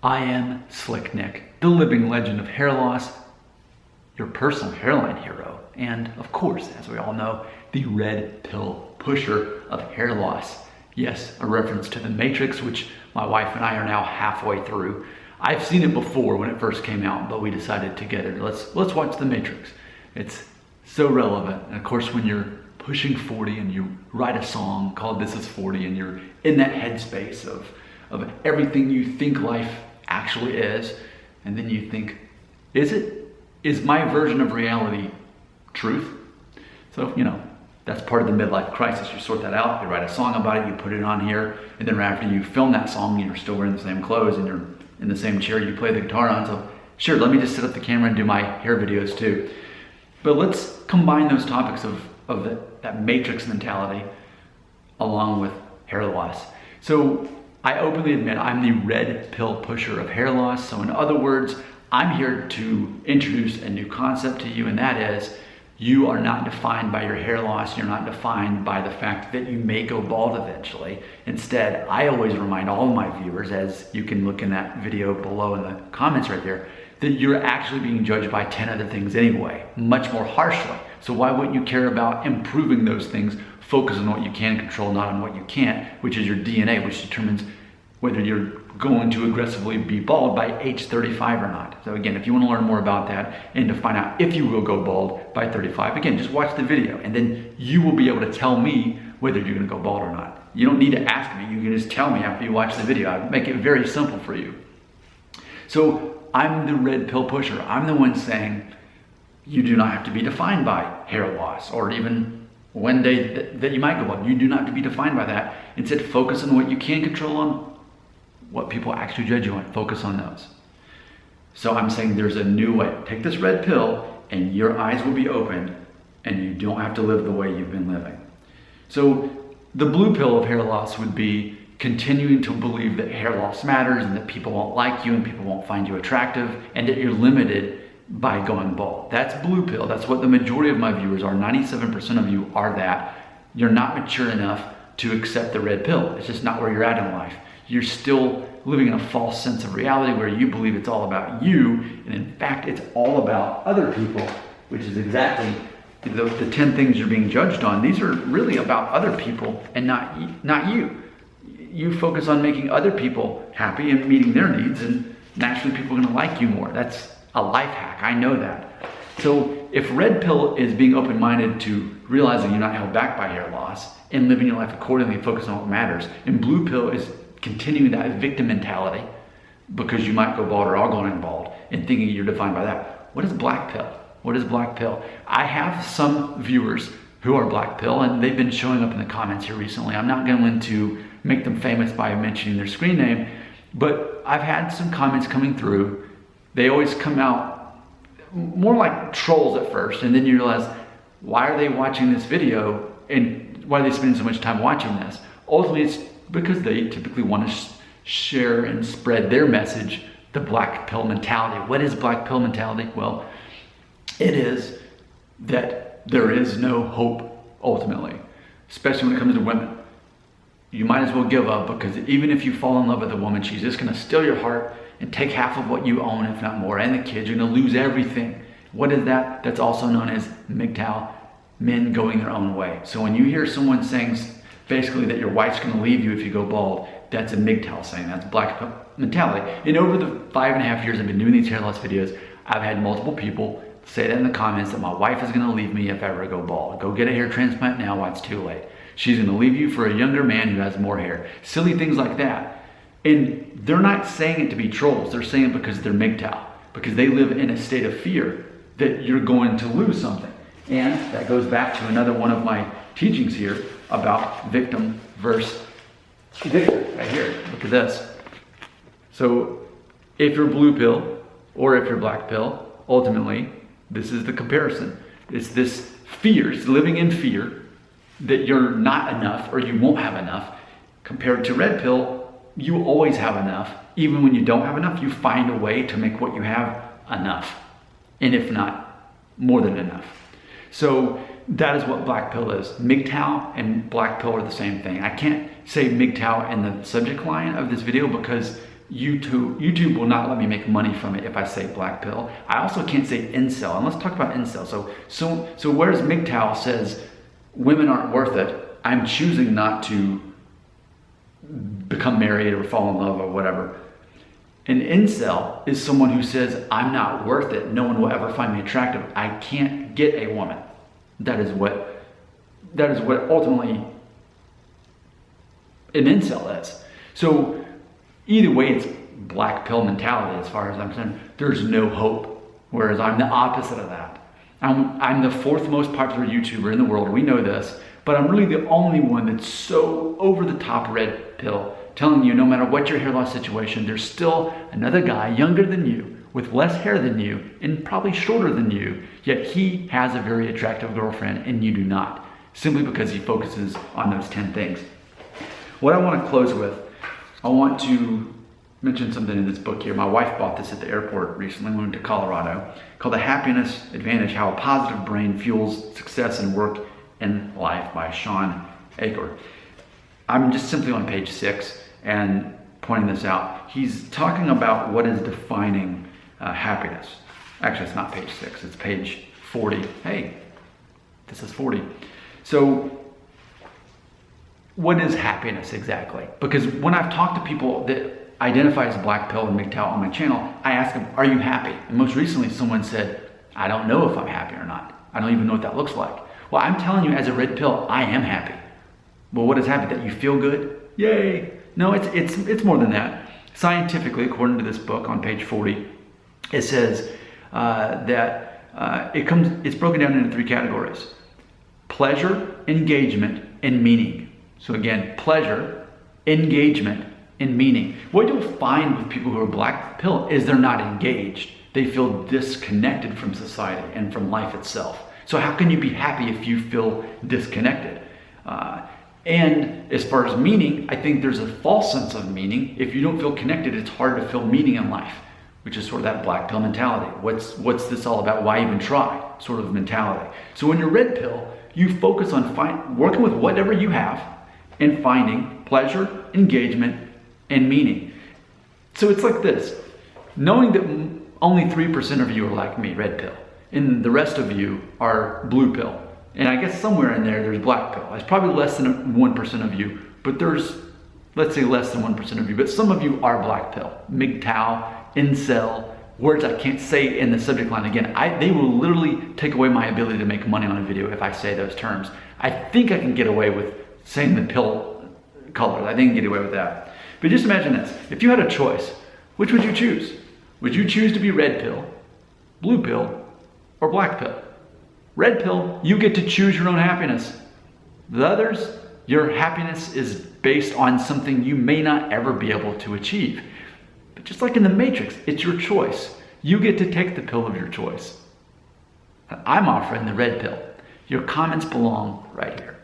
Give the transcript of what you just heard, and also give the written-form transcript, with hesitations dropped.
I am Slick Nick, the living legend of hair loss, your personal hairline hero, and of course, as we all know, the red pill pusher of hair loss. Yes, a reference to The Matrix, which my wife and I are now halfway through. I've seen it before when it first came out, but we decided together, let's watch The Matrix. It's so relevant. And of course, when you're pushing 40 and you write a song called This Is 40 and you're in that headspace of everything you think life actually is, and then you think, is my version of reality truth? So, that's part of the midlife crisis. You sort that out, you write a song about it, you put it on here, and then after you film that song, you're still wearing the same clothes and you're in the same chair you play the guitar on, so sure, let me just set up the camera and do my hair videos too. But let's combine those topics of that matrix mentality along with hair loss. So I openly admit I'm the red pill pusher of hair loss. So in other words, I'm here to introduce a new concept to you, and that is you are not defined by your hair loss. You're not defined by the fact that you may go bald eventually. Instead, I always remind all of my viewers, as you can look in that video below in the comments right there, that you're actually being judged by 10 other things anyway, much more harshly. So why wouldn't you care about improving those things? Focus on what you can control, not on what you can't, which is your DNA, which determines whether you're going to aggressively be bald by age 35 or not. So again, if you want to learn more about that and to find out if you will go bald by 35, again, just watch the video and then you will be able to tell me whether you're going to go bald or not. You don't need to ask me, you can just tell me after you watch the video. I make it very simple for you. So I'm the red pill pusher. I'm the one saying you do not have to be defined by hair loss or even one day that you might go bald. You do not have to be defined by that. Instead, focus on what you can control, on what people actually judge you on. Focus on those. So I'm saying there's a new way. Take this red pill and your eyes will be opened and you don't have to live the way you've been living. So the blue pill of hair loss would be continuing to believe that hair loss matters and that people won't like you and people won't find you attractive and that you're limited by going bald. That's blue pill. That's what the majority of my viewers are. 97% of you are that. You're not mature enough to accept the red pill. It's just not where you're at in life. You're still living in a false sense of reality where you believe it's all about you, and in fact, it's all about other people, which is exactly the 10 things you're being judged on. These are really about other people and not you. You focus on making other people happy and meeting their needs, and naturally people are gonna like you more. That's a life hack, I know that. So if red pill is being open-minded to realizing you're not held back by hair loss and living your life accordingly, focus on what matters, and blue pill is continuing that victim mentality because you might go bald or all going bald and thinking you're defined by that. What is black pill? What is black pill? I have some viewers who are black pill and they've been showing up in the comments here recently. I'm not going to make them famous by mentioning their screen name, but I've had some comments coming through. They always come out more like trolls at first, and then you realize, why are they watching this video and why are they spending so much time watching this? Ultimately, it's because they typically want to share and spread their message, the black pill mentality. What is black pill mentality? Well, it is that there is no hope ultimately, especially when it comes to women. You might as well give up, because even if you fall in love with a woman, she's just going to steal your heart and take half of what you own, if not more, and the kids. You're going to lose everything. What is that? That's also known as MGTOW, men going their own way. So when you hear someone saying basically that your wife's going to leave you if you go bald, that's a MGTOW saying. That's black pill mentality. And over the 5.5 years I've been doing these hair loss videos, I've had multiple people say that in the comments, that my wife is going to leave me if I ever go bald. Go get a hair transplant now while it's too late. She's going to leave you for a younger man who has more hair. Silly things like that. And they're not saying it to be trolls. They're saying it because they're MGTOW, because they live in a state of fear that you're going to lose something. And that goes back to another one of my teachings here about victim versus victor right here. Look at this. So if you're blue pill or if you're black pill, ultimately, this is the comparison. It's this fear, it's living in fear that you're not enough or you won't have enough. Compared to red pill, you always have enough. Even when you don't have enough, you find a way to make what you have enough. And if not, more than enough. So that is what black pill is. MGTOW and black pill are the same thing. I can't say MGTOW in the subject line of this video because YouTube will not let me make money from it if I say black pill. I also can't say incel. And let's talk about incel. So whereas MGTOW says women aren't worth it, I'm choosing not to become married or fall in love or whatever. An incel is someone who says, I'm not worth it. No one will ever find me attractive. I can't get a woman. That is what ultimately an incel is. So either way, it's black pill mentality as far as I'm concerned. There's no hope. Whereas I'm the opposite of that. I'm the fourth most popular YouTuber in the world. We know this, but I'm really the only one that's so over the top red pill, telling you no matter what your hair loss situation, there's still another guy younger than you, with less hair than you, and probably shorter than you, yet he has a very attractive girlfriend and you do not, simply because he focuses on those 10 things. What I want to close with, I want to mention something in this book here. My wife bought this at the airport recently when we went to Colorado, called The Happiness Advantage, How a Positive Brain Fuels Success in Work and Life by Shawn Achor. I'm just simply on page 6 and pointing this out. He's talking about what is defining happiness. Actually, it's not page 6, it's page 40. Hey, this is 40. So what is happiness exactly? Because when I've talked to people that identify as black pill and MGTOW on my channel, I ask them, are you happy? And most recently someone said, I don't know if I'm happy or not. I don't even know what that looks like. Well, I'm telling you as a red pill, I am happy. Well, what is happy? That you feel good? Yay. No, it's more than that. Scientifically, according to this book on page 40, it says that it's broken down into 3 categories: pleasure, engagement, and meaning. So again, pleasure, engagement, and meaning. What you'll find with people who are black pill is they're not engaged. They feel disconnected from society and from life itself. So how can you be happy if you feel disconnected? And as far as meaning, I think there's a false sense of meaning. If you don't feel connected, it's hard to feel meaning in life, which is sort of that black pill mentality. What's this all about? Why even try? Sort of mentality. So when you're red pill, you focus on working with whatever you have and finding pleasure, engagement, and meaning. So it's like this: knowing that only 3% of you are like me, red pill, and the rest of you are blue pill. And I guess somewhere in there's black pill. It's probably less than 1% of you, but there's, let's say less than 1% of you, but some of you are black pill. MGTOW, incel, words I can't say in the subject line. Again, they will literally take away my ability to make money on a video if I say those terms. I think I can get away with saying the pill colors. I think I can get away with that. But just imagine this: if you had a choice, which would you choose? Would you choose to be red pill, blue pill, or black pill? Red pill, you get to choose your own happiness. The others, your happiness is based on something you may not ever be able to achieve. But just like in the Matrix, it's your choice. You get to take the pill of your choice. I'm offering the red pill. Your comments belong right here.